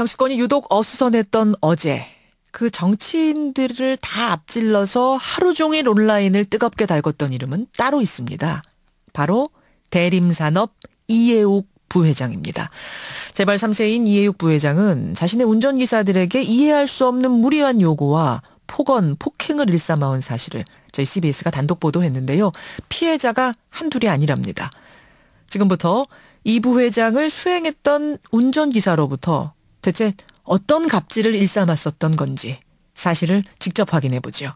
정치권이 유독 어수선했던 어제 그 정치인들을 다 앞질러서 하루 종일 온라인을 뜨겁게 달궜던 이름은 따로 있습니다. 바로 대림산업 이해욱 부회장입니다. 재벌 3세인 이해욱 부회장은 자신의 운전기사들에게 이해할 수 없는 무리한 요구와 폭언, 폭행을 일삼아온 사실을 저희 CBS가 단독 보도했는데요. 피해자가 한둘이 아니랍니다. 지금부터 이 부회장을 수행했던 운전기사로부터 대체 어떤 갑질을 일삼았었던 건지 사실을 직접 확인해보죠.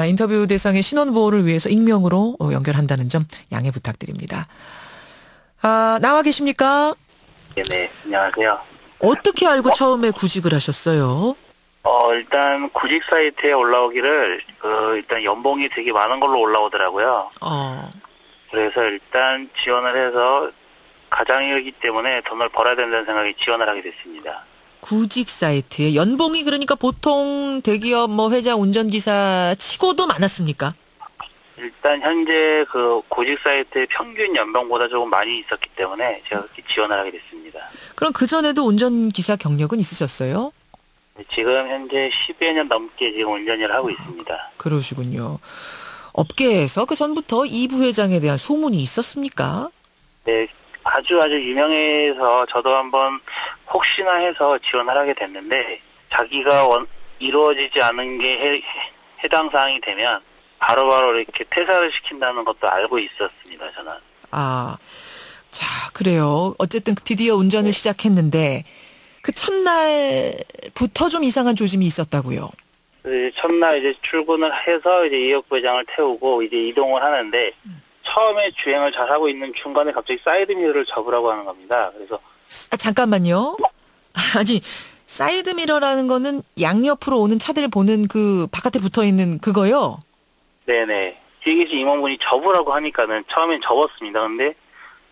인터뷰 대상의 신원보호를 위해서 익명으로 연결한다는 점 양해 부탁드립니다. 나와 계십니까? 네, 안녕하세요. 어떻게 알고 처음에 구직을 하셨어요? 일단 구직 사이트에 올라오기를 일단 연봉이 되게 많은 걸로 올라오더라고요. 그래서 일단 지원을 해서 가장이기 때문에 돈을 벌어야 된다는 생각에 지원을 하게 됐습니다. 구직 사이트에 연봉이 그러니까 보통 대기업 회장 운전기사 치고도 많았습니까? 일단 현재 그 구직 사이트의 평균 연봉보다 조금 많이 있었기 때문에 제가 그렇게 지원을 하게 됐습니다. 그럼 그전에도 운전기사 경력은 있으셨어요? 지금 현재 10여 년 넘게 지금 운전을 하고 있습니다. 그러시군요. 업계에서 그 전부터 이 부회장에 대한 소문이 있었습니까? 네, 아주 유명해서 저도 한번 혹시나 해서 지원을 하게 됐는데 자기가 이루어지지 않은 게 해당 사항이 되면 바로바로 이렇게 퇴사를 시킨다는 것도 알고 있었습니다, 저는. 자, 그래요. 어쨌든 드디어 운전을 시작했는데 그 첫날부터 좀 이상한 조짐이 있었다고요. 첫날 이제 출근을 해서 이제 이해욱 부회장을 태우고 이제 이동을 하는데 처음에 주행을 잘하고 있는 중간에 갑자기 사이드미러를 접으라고 하는 겁니다. 그래서 잠깐만요. 아니 사이드미러라는 거는 양옆으로 오는 차들을 보는 그 바깥에 붙어있는 그거요? 네네. 뒤에 계신 임원분이 접으라고 하니까는 처음엔 접었습니다. 근데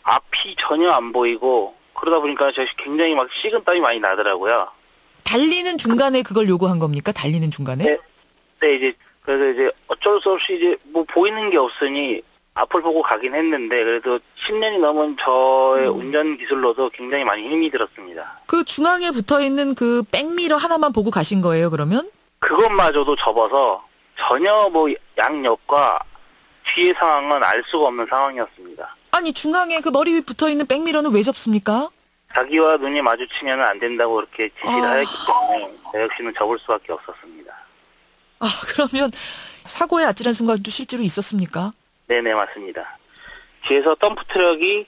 앞이 전혀 안 보이고 그러다 보니까 저 굉장히 막 식은땀이 많이 나더라고요. 달리는 중간에 그걸 요구한 겁니까? 달리는 중간에? 네, 그래서 이제 어쩔 수 없이 이제 보이는 게 없으니 앞을 보고 가긴 했는데 그래도 10년이 넘은 저의 운전 기술로도 굉장히 많이 힘이 들었습니다. 그 중앙에 붙어있는 그 백미러 하나만 보고 가신 거예요, 그러면? 그것마저도 접어서 전혀 양옆과 뒤의 상황은 알 수가 없는 상황이었습니다. 아니 중앙에 그 머리 위 붙어있는 백미러는 왜 접습니까? 자기와 눈이 마주치면 안 된다고 그렇게 지시를 하였기 때문에 저 역시는 접을 수밖에 없었습니다. 그러면 사고의 아찔한 순간도 실제로 있었습니까? 네네, 맞습니다. 뒤에서 덤프트럭이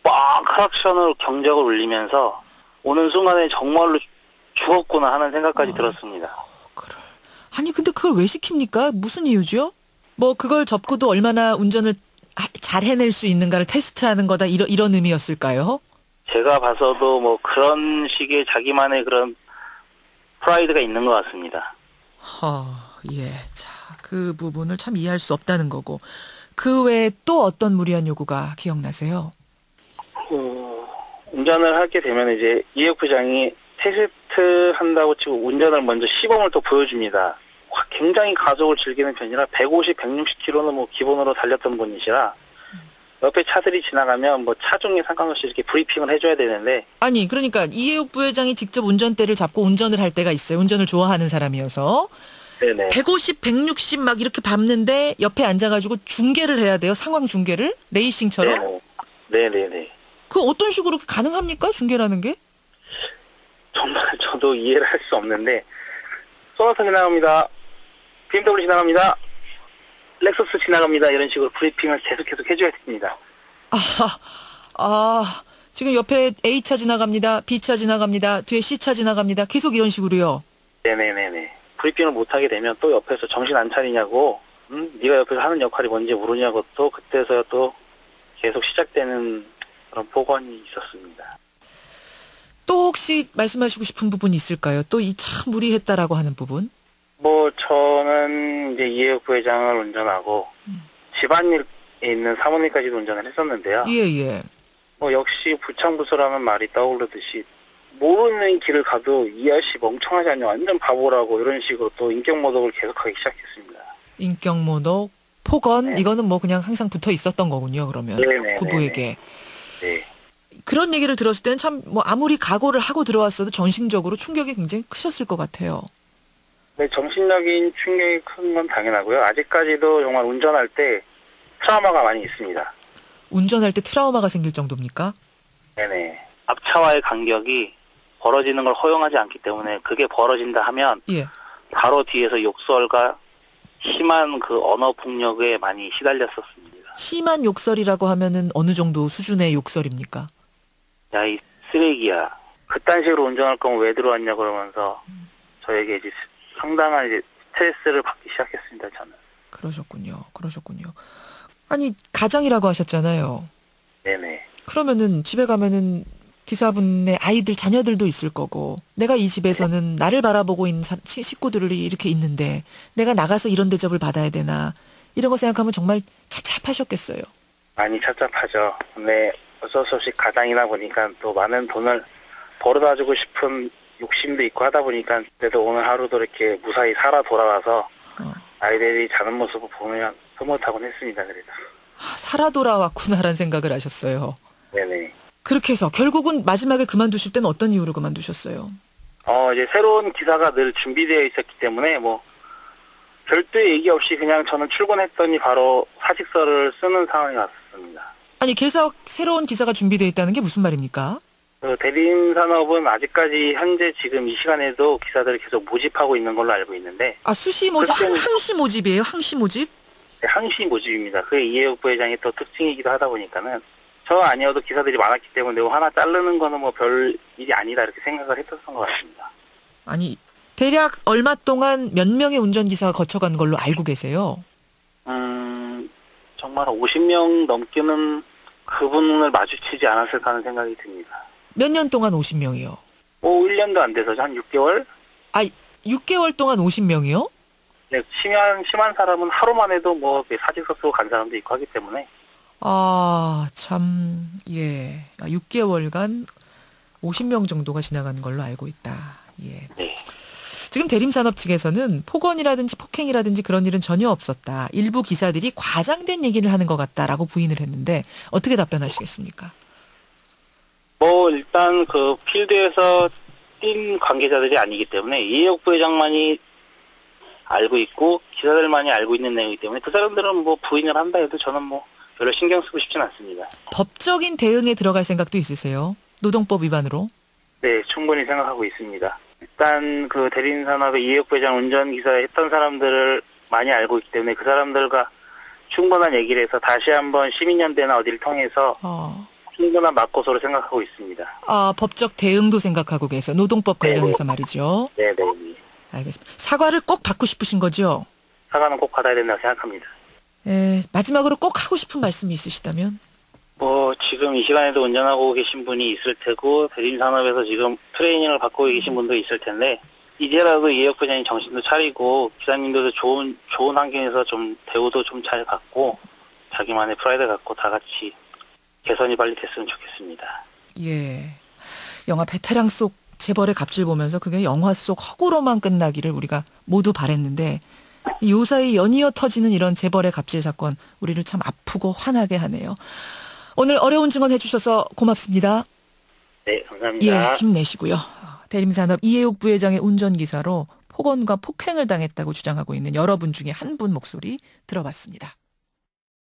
빡 크락션으로 경적을 울리면서 오는 순간에 정말로 죽었구나 하는 생각까지 들었습니다. 그래. 아니 근데 그걸 왜 시킵니까? 무슨 이유죠? 그걸 접고도 얼마나 운전을 잘 해낼 수 있는가를 테스트하는 거다 이런 의미였을까요? 제가 봐서도 그런 식의 자기만의 그런 프라이드가 있는 것 같습니다. 예. 자, 그 부분을 참 이해할 수 없다는 거고. 그 외에 또 어떤 무리한 요구가 기억나세요? 운전을 하게 되면 이제 이해욱 부장이 테스트 한다고 치고 운전을 먼저 시범을 또 보여줍니다. 굉장히 가속을 즐기는 편이라 150, 160km는 기본으로 달렸던 분이시라 옆에 차들이 지나가면 차종에 상관없이 이렇게 브리핑을 해줘야 되는데 아니 그러니까 이해욱 부회장이 직접 운전대를 잡고 운전을 할 때가 있어요. 운전을 좋아하는 사람이어서 네네. 150, 160 막 이렇게 밟는데 옆에 앉아가지고 중계를 해야 돼요. 상황 중계를 레이싱처럼. 네네네. 그 어떤 식으로 가능합니까? 중계라는 게? 정말 저도 이해를 할 수 없는데 소나타 지나갑니다. BMW 지나갑니다. 렉서스 지나갑니다. 이런 식으로 브리핑을 계속 해줘야 됩니다. 지금 옆에 A차 지나갑니다. B차 지나갑니다. 뒤에 C차 지나갑니다. 계속 이런 식으로요. 네네네네. 브리핑을 못하게 되면 또 옆에서 정신 안 차리냐고 네가 옆에서 하는 역할이 뭔지 모르냐고 또 그때서야 또 계속 시작되는 그런 폭언이 있었습니다. 또 혹시 말씀하시고 싶은 부분이 있을까요? 또 이 참 무리했다라고 하는 부분? 저는 이제 이해욱 부회장을 운전하고 집안일에 있는 사모님까지도 운전을 했었는데요. 예. 역시 부창부수라는 말이 떠오르듯이 모르는 길을 가도 이 아저씨 멍청하지 않냐 완전 바보라고 이런 식으로 또 인격모독을 계속하기 시작했습니다. 인격모독, 폭언 네. 이거는 그냥 항상 붙어 있었던 거군요. 그러면 네네, 부부에게. 네. 그런 얘기를 들었을 때는 참 뭐 아무리 각오를 하고 들어왔어도 정신적으로 충격이 굉장히 크셨을 것 같아요. 네, 정신적인 충격이 큰 건 당연하고요. 아직까지도 정말 운전할 때 트라우마가 많이 있습니다. 운전할 때 트라우마가 생길 정도입니까? 네네. 앞차와의 간격이 벌어지는 걸 허용하지 않기 때문에 그게 벌어진다 하면 예. 바로 뒤에서 욕설과 심한 그 언어 폭력에 많이 시달렸었습니다. 심한 욕설이라고 하면은 어느 정도 수준의 욕설입니까? 야, 이 쓰레기야. 그딴 식으로 운전할 거면 왜 들어왔냐 그러면서 저에게 이제 상당한 이제 스트레스를 받기 시작했습니다, 저는. 그러셨군요. 아니, 가장이라고 하셨잖아요. 네네. 그러면은 집에 가면은 기사분의 아이들, 자녀들도 있을 거고, 내가 이 집에서는 나를 바라보고 있는 식구들이 이렇게 있는데, 내가 나가서 이런 대접을 받아야 되나, 이런 거 생각하면 정말 찹찹하셨겠어요. 많이 찹찹하죠. 근데 어쩔 수 없이 가장이다 보니까 또 많은 돈을 벌어다주고 싶은 욕심도 있고 하다 보니까 그래도 오늘 하루도 이렇게 무사히 살아 돌아와서 아이들이 자는 모습을 보면 흐뭇하곤 했습니다. 그래도. 살아 돌아왔구나라는 생각을 하셨어요. 네네. 그렇게 해서 결국은 마지막에 그만두실 때는 어떤 이유로 그만두셨어요? 이제 새로운 기사가 늘 준비되어 있었기 때문에 뭐 별도의 얘기 없이 그냥 저는 출근했더니 바로 사직서를 쓰는 상황이 왔습니다. 아니, 새로운 기사가 준비되어 있다는 게 무슨 말입니까? 그 대리인 산업은 아직까지 현재 지금 이 시간에도 기사들을 계속 모집하고 있는 걸로 알고 있는데. 수시 모집, 항시 모집이에요? 항시 모집? 네, 항시 모집입니다. 그게 이해욱 부회장의 또 특징이기도 하다 보니까는 저 아니어도 기사들이 많았기 때문에 뭐 하나 자르는 거는 뭐 별 일이 아니다 이렇게 생각을 했었던 것 같습니다. 아니, 대략 얼마 동안 몇 명의 운전기사가 거쳐간 걸로 알고 계세요? 정말 50명 넘기는 그분을 마주치지 않았을까 하는 생각이 듭니다. 몇 년 동안 50명이요? 1년도 안 돼서 한 6개월? 6개월 동안 50명이요? 네, 심한 사람은 하루만 해도 뭐 사직서 쓰고 간 사람도 있고 하기 때문에. 참, 예. 6개월간 50명 정도가 지나간 걸로 알고 있다. 예. 네. 지금 대림산업 측에서는 폭언이라든지 폭행이라든지 그런 일은 전혀 없었다. 일부 기사들이 과장된 얘기를 하는 것 같다라고 부인을 했는데 어떻게 답변하시겠습니까? 일단 그 필드에서 뛴 관계자들이 아니기 때문에 이해욱 부회장만이 알고 있고 기사들만이 알고 있는 내용이기 때문에 그 사람들은 뭐 부인을 한다 해도 저는 뭐 별로 신경 쓰고 싶진 않습니다. 법적인 대응에 들어갈 생각도 있으세요? 노동법 위반으로? 네, 충분히 생각하고 있습니다. 일단 그 대리인산업의 이해욱 부회장 운전기사 했던 사람들을 많이 알고 있기 때문에 그 사람들과 충분한 얘기를 해서 다시 한번 시민연대나 어디를 통해서 충분한 맞고소를 생각하고 있습니다. 법적 대응도 생각하고 계세요. 노동법 관련해서 말이죠. 네네. 알겠습니다. 사과를 꼭 받고 싶으신 거죠? 사과는 꼭 받아야 된다고 생각합니다. 마지막으로 꼭 하고 싶은 말씀이 있으시다면? 지금 이 시간에도 운전하고 계신 분이 있을 테고 대리인산업에서 지금 트레이닝을 받고 계신 분도 있을 텐데 이제라도 이해욱 부장님 정신도 차리고 기사님들도 좋은 환경에서 좀 대우도 좀 잘 받고 자기만의 프라이드 갖고 다 같이 개선이 빨리 됐으면 좋겠습니다. 예. 영화 베테랑 속 재벌의 갑질 보면서 그게 영화 속 허구로만 끝나기를 우리가 모두 바랬는데 요사이 연이어 터지는 이런 재벌의 갑질 사건 우리를 참 아프고 화나게 하네요. 오늘 어려운 증언 해주셔서 고맙습니다. 네, 감사합니다. 예, 힘내시고요. 대림산업 이해욱 부회장의 운전기사로 폭언과 폭행을 당했다고 주장하고 있는 여러분 중에 한 분 목소리 들어봤습니다.